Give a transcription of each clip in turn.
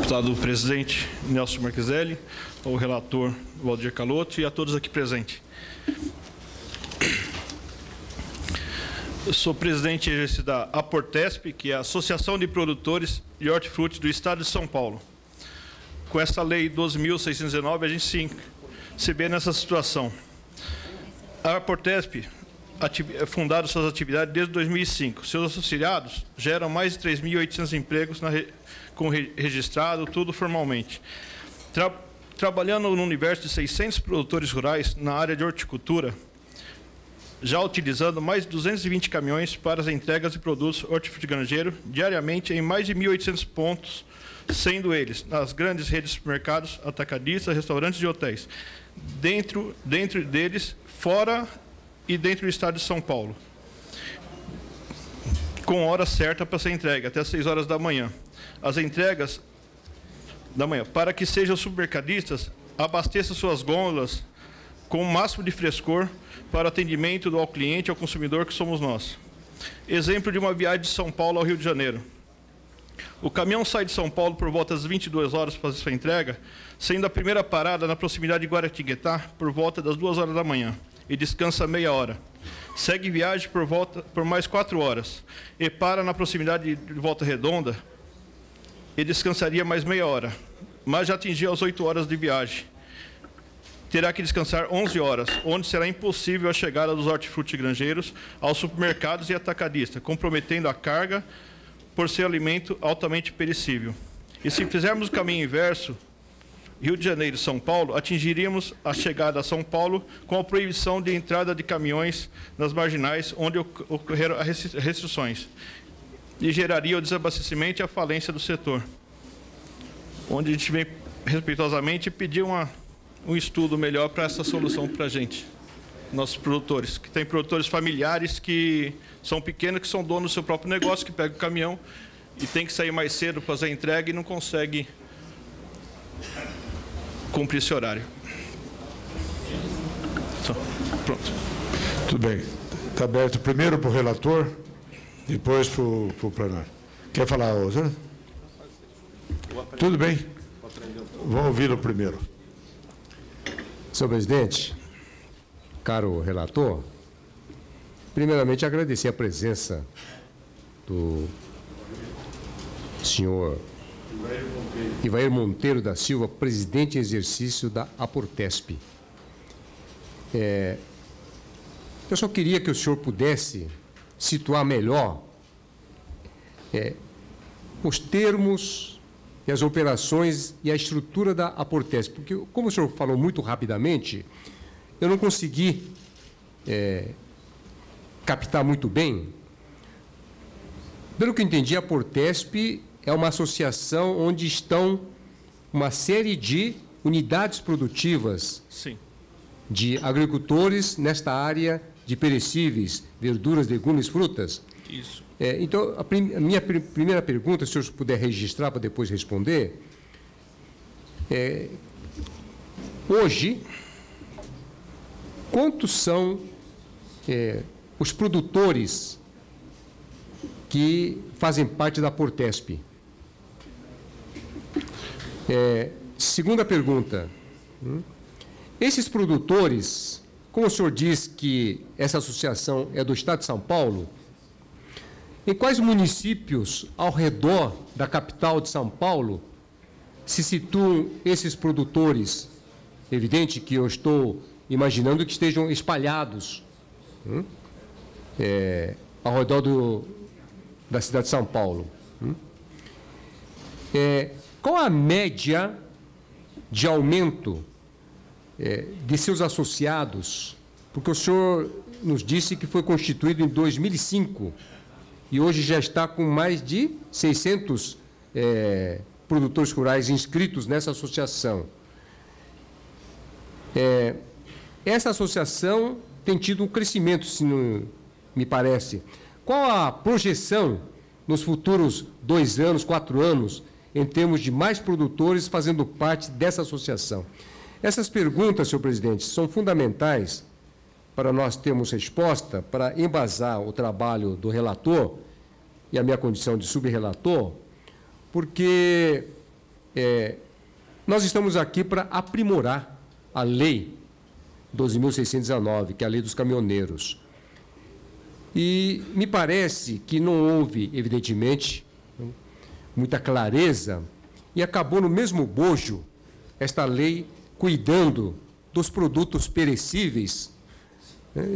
Deputado presidente Nelson Marquiselli, ao relator Waldir Caloto e a todos aqui presentes. Eu sou presidente da Aportesp, que é a Associação de Produtores de Hortifruti do Estado de São Paulo. Com essa lei 12.619, a gente se vê nessa situação. A Aportesp é fundada suas atividades desde 2005. Seus associados geram mais de 3.800 empregos registrado, tudo formalmente. Trabalhando no universo de 600 produtores rurais na área de horticultura, já utilizando mais de 220 caminhões para as entregas de produtos hortifrutigranjeiros diariamente em mais de 1.800 pontos, sendo eles nas grandes redes de supermercados, atacadistas, restaurantes e hotéis, dentro deles, fora e dentro do estado de São Paulo, com hora certa para ser entregue, até 6 horas da manhã. As entregas da manhã, para que sejam supermercadistas, abasteçam suas gôndolas com o máximo de frescor para atendimento ao cliente, ao consumidor, que somos nós. Exemplo de uma viagem de São Paulo ao Rio de Janeiro. O caminhão sai de São Paulo por volta das 22 horas para fazer sua entrega, sendo a primeira parada na proximidade de Guaratinguetá por volta das 2 horas da manhã, e descansa meia hora. Segue viagem por mais 4 horas, e para na proximidade de Volta Redonda, e descansaria mais meia hora, mas já atingiu as 8 horas de viagem. Terá que descansar 11 horas, onde será impossível a chegada dos hortifrutigranjeiros aos supermercados e atacadistas, comprometendo a carga por ser alimento altamente perecível. E se fizermos o caminho inverso, Rio de Janeiro e São Paulo, atingiríamos a chegada a São Paulo com a proibição de entrada de caminhões nas marginais onde ocorreram as restrições, e geraria o desabastecimento e a falência do setor, onde a gente vem respeitosamente pedir um estudo melhor para essa solução para a gente, nossos produtores, que tem produtores familiares que são pequenos, que são donos do seu próprio negócio, que pegam o caminhão e tem que sair mais cedo para fazer a entrega e não consegue cumprir esse horário. Pronto. Tudo bem. Está aberto primeiro para o relator, depois para o plenário. Quer falar, Osana? Tudo bem. Vamos ouvi-lo primeiro. Senhor presidente, caro relator, primeiramente agradecer a presença do senhor Ivair Monteiro da Silva, presidente em exercício da Aportesp. Eu só queria que o senhor pudesse situar melhor os termos e as operações e a estrutura da Aportesp, porque, como o senhor falou muito rapidamente, eu não consegui captar muito bem. Pelo que eu entendi, a Aportesp é uma associação onde estão uma série de unidades produtivas. Sim. De agricultores nesta área de perecíveis, verduras, legumes, frutas. Isso. Então, a minha primeira pergunta, se o senhor puder registrar para depois responder, hoje, quantos são os produtores que fazem parte da Aportesp? Segunda pergunta, esses produtores, como o senhor diz que essa associação é do Estado de São Paulo, em quais municípios ao redor da capital de São Paulo se situam esses produtores? Evidente que eu estou imaginando que estejam espalhados ao redor da cidade de São Paulo. Qual a média de aumento de seus associados? Porque o senhor nos disse que foi constituído em 2005 e hoje já está com mais de 600 produtores rurais inscritos nessa associação. Essa associação tem tido um crescimento, se não me parece. Qual a projeção nos futuros 2 anos, 4 anos, em termos de mais produtores fazendo parte dessa associação? Essas perguntas, senhor presidente, são fundamentais para nós termos resposta, para embasar o trabalho do relator e a minha condição de subrelator, porque nós estamos aqui para aprimorar a Lei 12.619, que é a Lei dos Caminhoneiros. E me parece que não houve, evidentemente, muita clareza e acabou no mesmo bojo esta lei cuidando dos produtos perecíveis,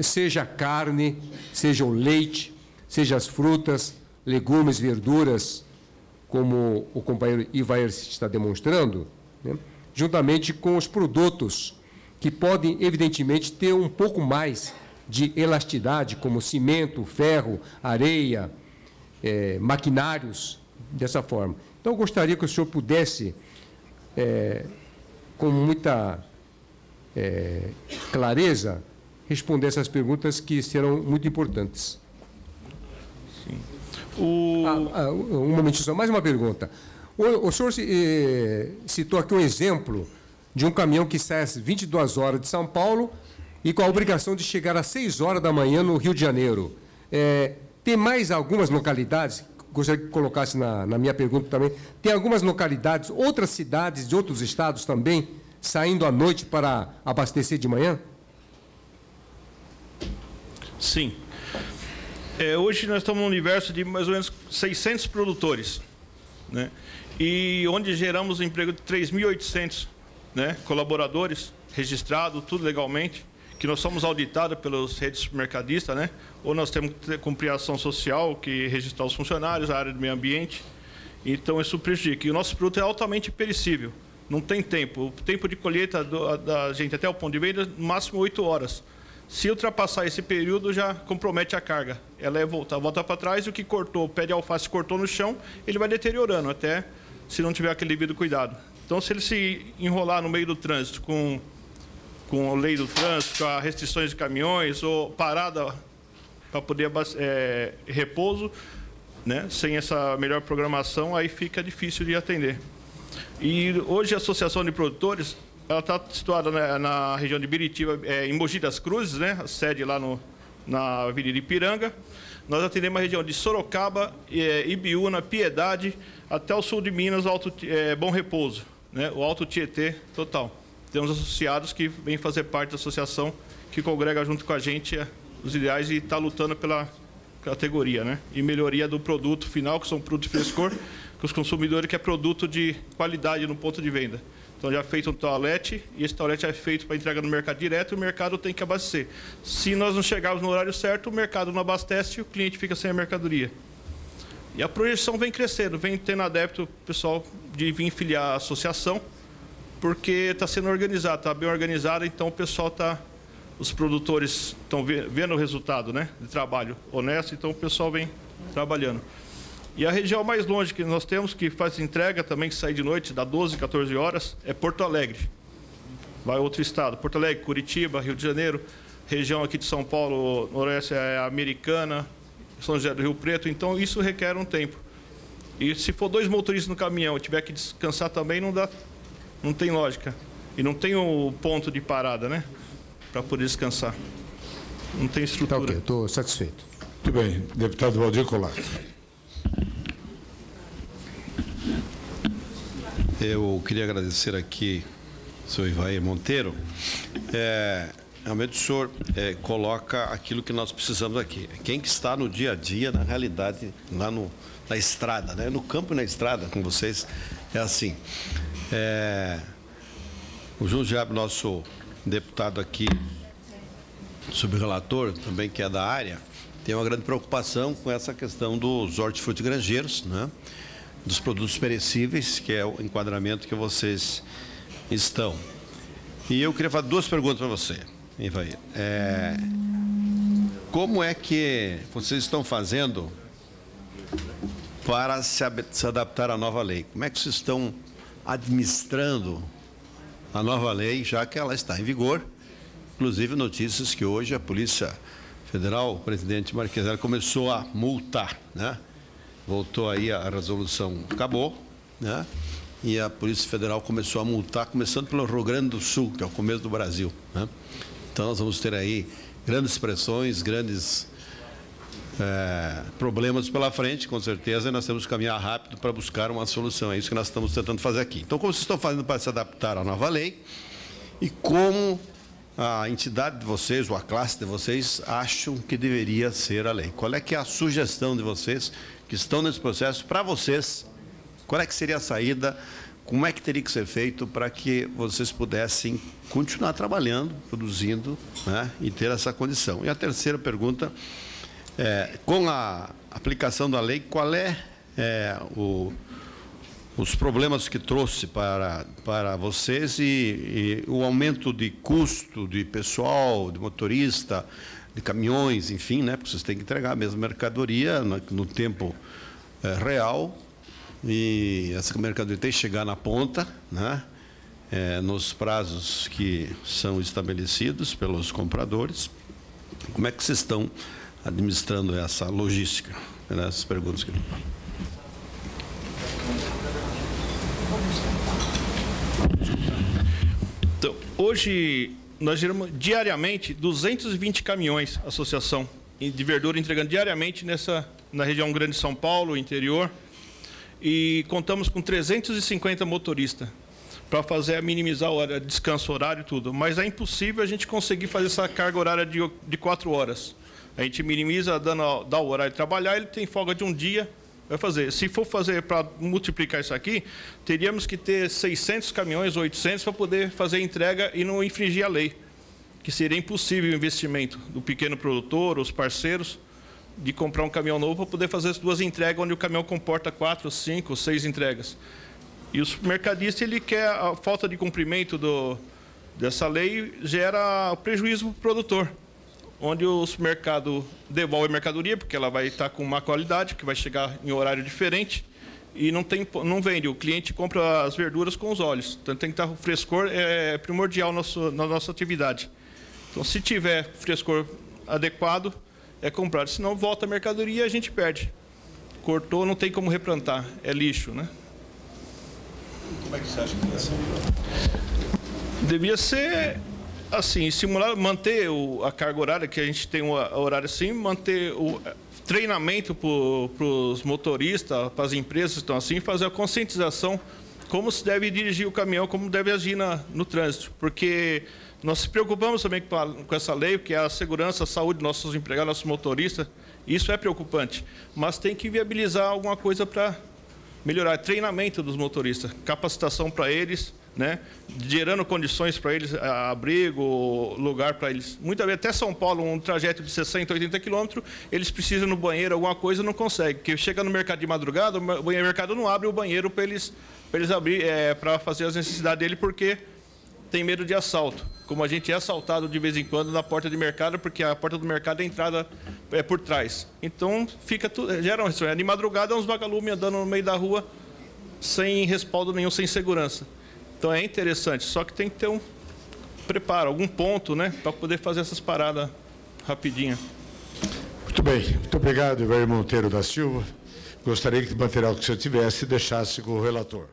seja a carne, seja o leite, seja as frutas, legumes, verduras, como o companheiro Ivair está demonstrando, juntamente com os produtos que podem, evidentemente, ter um pouco mais de elasticidade, como cimento, ferro, areia, maquinários, dessa forma. Então, eu gostaria que o senhor pudesse, com muita clareza, responder essas perguntas que serão muito importantes. Sim. Um momentinho só, mais uma pergunta. O senhor citou aqui um exemplo de um caminhão que sai às 22 horas de São Paulo e com a obrigação de chegar às 6 horas da manhã no Rio de Janeiro. Tem mais algumas localidades, gostaria que colocasse na minha pergunta também, tem algumas localidades, outras cidades de outros estados também, saindo à noite para abastecer de manhã? Sim. Hoje nós estamos num universo de mais ou menos 600 produtores, né? E onde geramos emprego de 3.800, né, colaboradores registrados, tudo legalmente, que nós somos auditados pelas redes supermercadistas, né? Ou nós temos que cumprir a ação social, que registrar os funcionários, a área do meio ambiente. Então, isso prejudica. E o nosso produto é altamente perecível. Não tem tempo. O tempo de colheita da gente até o ponto de venda, no máximo 8 horas. Se ultrapassar esse período, já compromete a carga. Ela volta para trás e o que cortou, o pé de alface cortou no chão, ele vai deteriorando até se não tiver aquele devido cuidado. Então, se ele se enrolar no meio do trânsito com a lei do trânsito, com as restrições de caminhões ou parada para poder repouso, né, sem essa melhor programação, aí fica difícil de atender. E hoje a Associação de Produtores, ela está situada na região de Biritiba, em Mogi das Cruzes, né, a sede lá na Avenida Ipiranga. Nós atendemos a região de Sorocaba, Ibiúna, Piedade, até o sul de Minas, Bom Repouso, né, o Alto Tietê total. Temos associados que vêm fazer parte da associação, que congrega junto com a gente os ideais e está lutando pela categoria, né? E melhoria do produto final, que são produtos frescor, que os consumidores querem produto de qualidade no ponto de venda. Então, já é feito um toalete, e esse toalete é feito para entrega no mercado direto, e o mercado tem que abastecer. Se nós não chegarmos no horário certo, o mercado não abastece e o cliente fica sem a mercadoria. E a projeção vem crescendo, vem tendo adepto, pessoal, de vir filiar a associação, porque está sendo organizado, está bem organizado, então o pessoal os produtores estão vendo o resultado, né, de trabalho honesto, então o pessoal vem trabalhando. E a região mais longe que nós temos, que faz entrega também, que sai de noite, dá 12, 14 horas, é Porto Alegre. Vai outro estado, Porto Alegre, Curitiba, Rio de Janeiro, região aqui de São Paulo, Noroeste é Americana, São José do Rio Preto, então isso requer um tempo. E se for 2 motoristas no caminhão e tiver que descansar também, não tem lógica. E não tem o ponto de parada, né, para poder descansar. Não tem estrutura. Tá ok, estou satisfeito. Muito bem. Deputado Valdir Colato. Eu queria agradecer aqui ao senhor Ivair Monteiro. Realmente o senhor coloca aquilo que nós precisamos aqui. Quem que está no dia a dia, na realidade, lá na estrada, né? No campo e na estrada, com vocês, é assim. O Júlio Diabo, nosso deputado aqui, subrelator, também que é da área, tem uma grande preocupação com essa questão dos hortifrutigranjeiros, né? Dos produtos perecíveis, que é o enquadramento que vocês estão. E eu queria fazer 2 perguntas para você, Ivair. Como é que vocês estão fazendo para se adaptar à nova lei? Como é que vocês estão administrando a nova lei, já que ela está em vigor? Inclusive, notícias que hoje a Polícia Federal, o presidente Marquesano, começou a multar, né? Voltou aí a resolução, acabou, né? E a Polícia Federal começou a multar, começando pelo Rio Grande do Sul, que é o começo do Brasil, né? Então, nós vamos ter aí grandes pressões, grandes problemas pela frente, com certeza, e nós temos que caminhar rápido para buscar uma solução. É isso que nós estamos tentando fazer aqui. Então, como vocês estão fazendo para se adaptar à nova lei e como a entidade de vocês ou a classe de vocês acham que deveria ser a lei? Qual é que é a sugestão de vocês que estão nesse processo para vocês? Qual é que seria a saída? Como é que teria que ser feito para que vocês pudessem continuar trabalhando, produzindo, né, e ter essa condição? E a terceira pergunta, com a aplicação da lei, qual os problemas que trouxe para vocês e o aumento de custo de pessoal, de motorista, de caminhões, enfim, né, porque vocês têm que entregar a mesma mercadoria no tempo real, e essa mercadoria tem que chegar na ponta, né, nos prazos que são estabelecidos pelos compradores. Como é que vocês estão administrando essa logística? Essas perguntas que... Então, hoje nós geramos diariamente 220 caminhões, associação de verdura, entregando diariamente na região Grande São Paulo, interior, e contamos com 350 motoristas para minimizar o descanso horário e tudo. Mas é impossível a gente conseguir fazer essa carga horária de 4 horas. A gente minimiza, dá o horário de trabalhar, ele tem folga de um dia, vai fazer. Se for fazer para multiplicar isso aqui, teríamos que ter 600 caminhões, 800, para poder fazer a entrega e não infringir a lei, que seria impossível o investimento do pequeno produtor, os parceiros, de comprar um caminhão novo para poder fazer as 2 entregas, onde o caminhão comporta 4, 5, 6 entregas. E o supermercadista, ele quer a falta de cumprimento dessa lei, gera prejuízo para o produtor, onde o supermercado devolve a mercadoria, porque ela vai estar com má qualidade, que vai chegar em horário diferente, e não vende. O cliente compra as verduras com os olhos. Então, tem que estar, o frescor é primordial na nossa atividade. Então, se tiver frescor adequado, é comprado. Senão, volta a mercadoria e a gente perde. Cortou, não tem como replantar. É lixo, né? Como é que você acha que vai ser? Devia ser assim, simular, manter a carga horária, que a gente tem um horário assim, manter o treinamento para os motoristas, para as empresas que estão assim, fazer a conscientização como se deve dirigir o caminhão, como deve agir no trânsito. Porque nós se preocupamos também com essa lei, que é a segurança, a saúde dos nossos empregados, nossos motoristas. Isso é preocupante, mas tem que viabilizar alguma coisa para melhorar o treinamento dos motoristas, capacitação para eles, né, gerando condições para eles, abrigo, lugar para eles. Muitas vezes, até São Paulo, um trajeto de 60, 80 quilômetros, eles precisam no banheiro, alguma coisa, não conseguem. Porque chega no mercado de madrugada, o mercado não abre o banheiro para eles abrir, para fazer as necessidades dele, porque tem medo de assalto. Como a gente é assaltado de vez em quando na porta de mercado, porque a porta do mercado, a entrada é por trás. Então, gera uma restrição. De madrugada, uns vagalumes andando no meio da rua, sem respaldo nenhum, sem segurança. Então, é interessante, só que tem que ter um preparo, algum ponto, né, para poder fazer essas paradas rapidinho. Muito bem. Muito obrigado, Ivair Monteiro da Silva. Gostaria que o material que você tivesse deixasse com o relator.